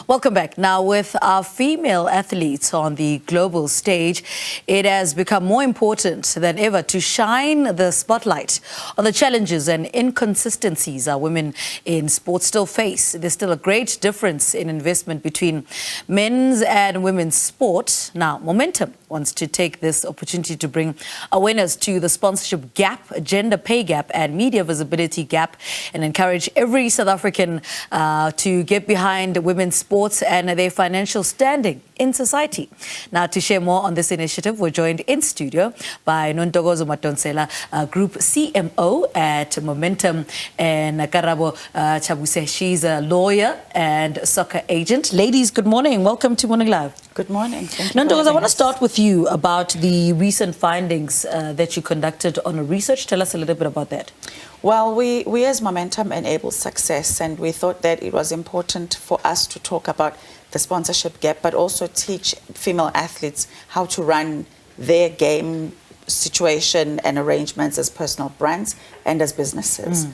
Welcome back. Now, with our female athletes on the global stage, it has become more important than ever to shine the spotlight on the challenges and inconsistencies our women in sports still face. There's still a great difference in investment between men's and women's sport. Now, Momentum wants to take this opportunity to bring awareness to the sponsorship gap, gender pay gap and media visibility gap, and encourage every South African to get behind women's sports and their financial standing in society. Now, to share more on this initiative, we're joined in studio by Nontokozo Madonsela, Group CMO at Momentum and Karabo Tshabuse. She's a lawyer and soccer agent. Ladies, good morning. Welcome to Morning Live. Good morning. Nontokozo, I want to start with you about the recent findings that you conducted on a research. Tell us a little bit about that. Well, we as Momentum enable success, and we thought that it was important for us to talk about the sponsorship gap, but also teach female athletes how to run their game situation and arrangements as personal brands and as businesses.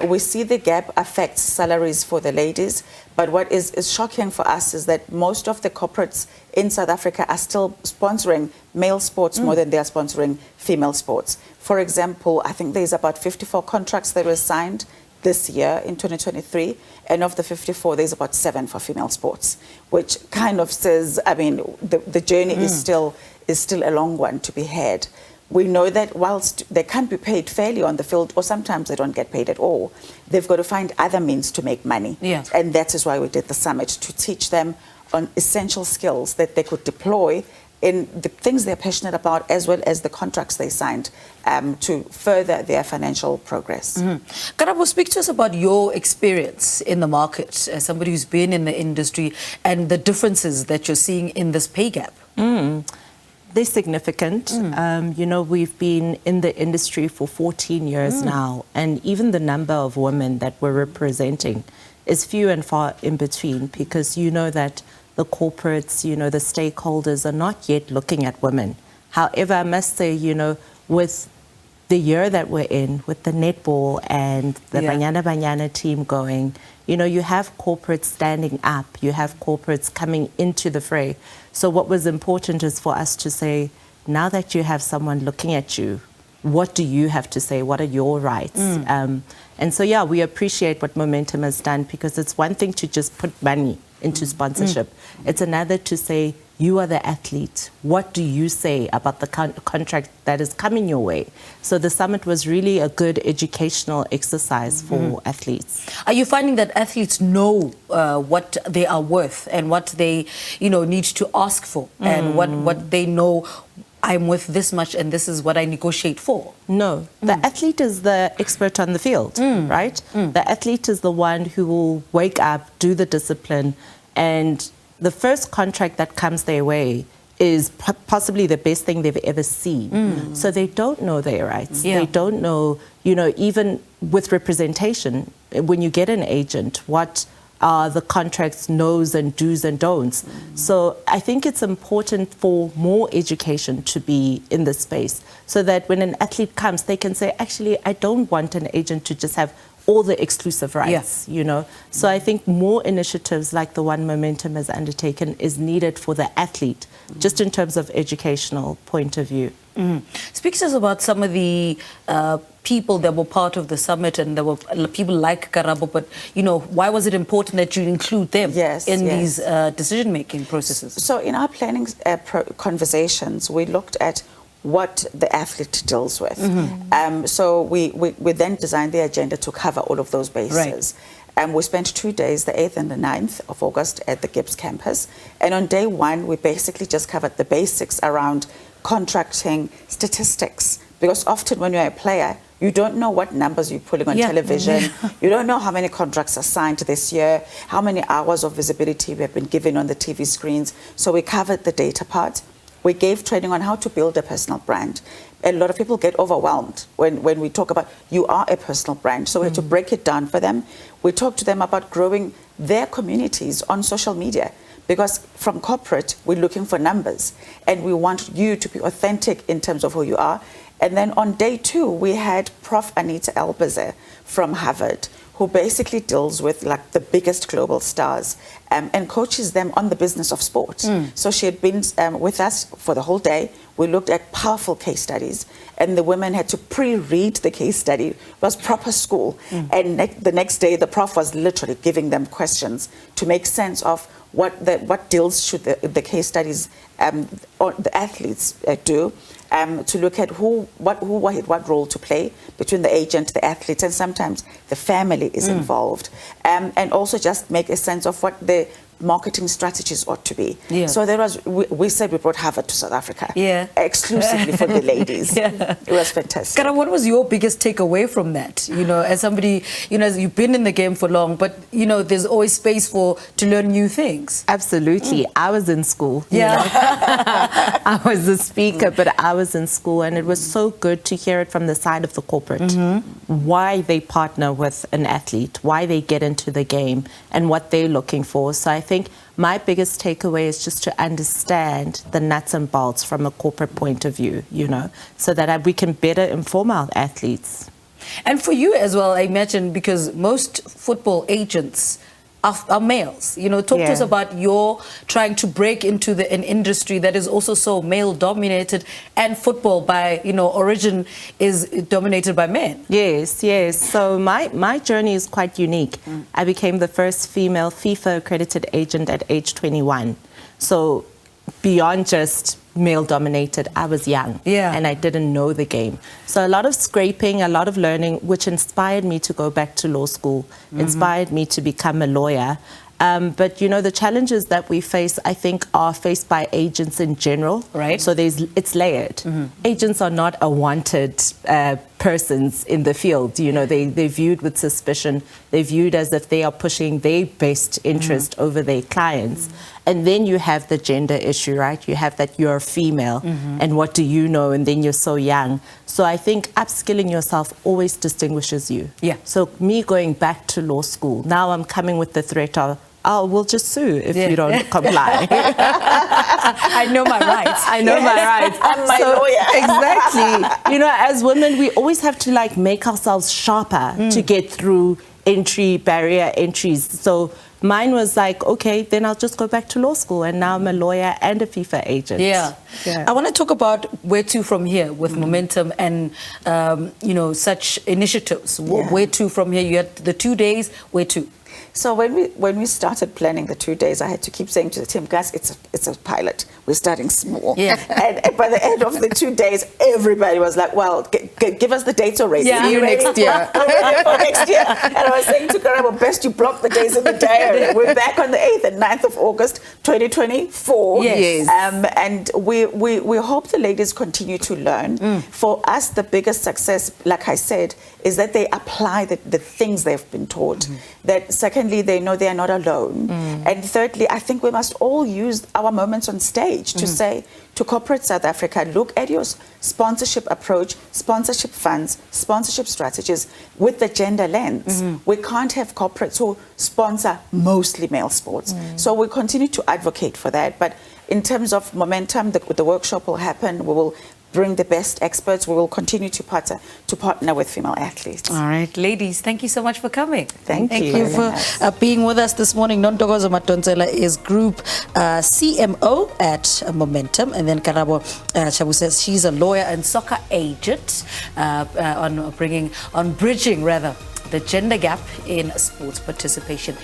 We see the gap affects salaries for the ladies, but what is shocking for us is that most of the corporates in South Africa are still sponsoring male sports more than they are sponsoring female sports. For example, I think there's about 54 contracts that were signed this year in 2023, and of the 54, there's about 7 for female sports, which kind of says, I mean, the journey is still a long one to be had. We know that whilst they can't be paid fairly on the field, or sometimes they don't get paid at all, they've got to find other means to make money. Yeah. And that is why we did the summit, to teach them on essential skills that they could deploy in the things they're passionate about, as well as the contracts they signed to further their financial progress. Karabo, speak to us about your experience in the market as somebody who's been in the industry and the differences that you're seeing in this pay gap. They're significant. You know, we've been in the industry for 14 years now, and even the number of women that we're representing is few and far in between, because you know that the corporates, you know, the stakeholders are not yet looking at women. However, I must say, you know, with the year that we're in, with the netball and the Banyana team going, you know, you have corporates standing up, you have corporates coming into the fray. So what was important is for us to say, now that you have someone looking at you, what do you have to say? What are your rights? And so, yeah, we appreciate what Momentum has done, because it's one thing to just put money into sponsorship. It's another to say, you are the athlete. What do you say about the contract that is coming your way? So the summit was really a good educational exercise for athletes. Are you finding that athletes know what they are worth and what they, you know, need to ask for, and what they know? I'm worth this much and this is what I negotiate for? No, the athlete is the expert on the field, right? The athlete is the one who will wake up, do the discipline, and the first contract that comes their way is possibly the best thing they've ever seen. So they don't know their rights. They don't know, you know, even with representation, when you get an agent, what are the contract's no's and do's and don'ts. So I think it's important for more education to be in this space, so that when an athlete comes, they can say, actually, I don't want an agent to just have all the exclusive rights, you know. So I think more initiatives like the one Momentum has undertaken is needed for the athlete, just in terms of educational point of view. Speak to us about some of the people that were part of the summit, and there were people like Karabo, but, you know, why was it important that you include them in these decision-making processes? So in our planning conversations, we looked at what the athlete deals with. So we then designed the agenda to cover all of those bases. And we spent 2 days, the 8th and the 9th of August, at the Gibbs campus. And on day 1, we basically just covered the basics around contracting statistics. Because often when you're a player, you don't know what numbers you're pulling on television. You don't know how many contracts are signed this year, how many hours of visibility we have been given on the TV screens. So we covered the data part. We gave training on how to build a personal brand. A lot of people get overwhelmed when we talk about, you are a personal brand. So we had to break it down for them. We talked to them about growing their communities on social media, because from corporate, we're looking for numbers, and we want you to be authentic in terms of who you are. And then on day 2, we had Prof. Anita Elbazer from Harvard, who basically deals with like the biggest global stars and coaches them on the business of sport. So she had been with us for the whole day. We looked at powerful case studies, and the women had to pre-read the case study. It was proper school. And the next day, the prof was literally giving them questions to make sense of what deals should the case studies or the athletes do, to look at who had what role to play between the agent, the athletes, and sometimes the family is involved, and also just make a sense of what the marketing strategies ought to be. So there was, we said we brought Harvard to South Africa, exclusively for the ladies. It was fantastic. Kara, what was your biggest takeaway from that? You know, as somebody, you know, you've been in the game for long, but you know, there's always space to learn new things. Absolutely. I was in school. You know? I was a speaker, but I was in school, and it was so good to hear it from the side of the corporate. Why they partner with an athlete, why they get into the game, and what they're looking for. So I think my biggest takeaway is just to understand the nuts and bolts from a corporate point of view, you know, so that we can better inform our athletes. And for you as well, I imagine, because most football agents are males. You know, talk to us about your trying to break into an industry that is also so male-dominated, and football by, you know, origin is dominated by men. Yes, yes. So my journey is quite unique. I became the first female FIFA-accredited agent at age 21. So beyond just male-dominated, I was young, and I didn't know the game. So a lot of scraping, a lot of learning, which inspired me to go back to law school, inspired me to become a lawyer. But, you know, the challenges that we face, I think, are faced by agents in general. Right. So it's layered. Agents are not a wanted persons in the field. You know, they're viewed with suspicion. They're viewed as if they are pushing their best interest over their clients. And then you have the gender issue, right? You have that you're a female, and what do you know? And then you're so young. So I think upskilling yourself always distinguishes you. So me going back to law school, now I'm coming with the threat of, oh, we'll just sue if you don't comply. I know my rights. I know my rights. I'm my lawyer. Exactly. You know, as women, we always have to like make ourselves sharper to get through barrier entries. So mine was like, okay, then I'll just go back to law school, and now I'm a lawyer and a FIFA agent. I want to talk about where to from here with Momentum and, you know, such initiatives. Where to from here? You had the 2 days, where to? So when we started planning the 2 days, I had to keep saying to the team, guys, it's a pilot. We're starting small. And by the end of the 2 days, everybody was like, well, give us the dates already. See you next year. For next year. And I was saying to Karabo, best you block the days in the diary. We're back on the 8th and 9th of August, 2024. And we hope the ladies continue to learn. For us, the biggest success, like I said, is that they apply the things they've been taught. That secondly, they know they are not alone. And thirdly, I think we must all use our moments on stage to say to corporate South Africa, look at your sponsorship approach, sponsorship funds, sponsorship strategies with the gender lens. We can't have corporates who sponsor mostly male sports. So we continue to advocate for that. But in terms of Momentum, the workshop will happen. We will bring the best experts. We will continue to partner with female athletes. All right, ladies, thank you so much for coming. Thank you for being with us this morning. Nontokozo Madonsela is Group CMO at Momentum, and then Karabo Tshabuse, she's a lawyer and soccer agent on bridging the gender gap in sports participation.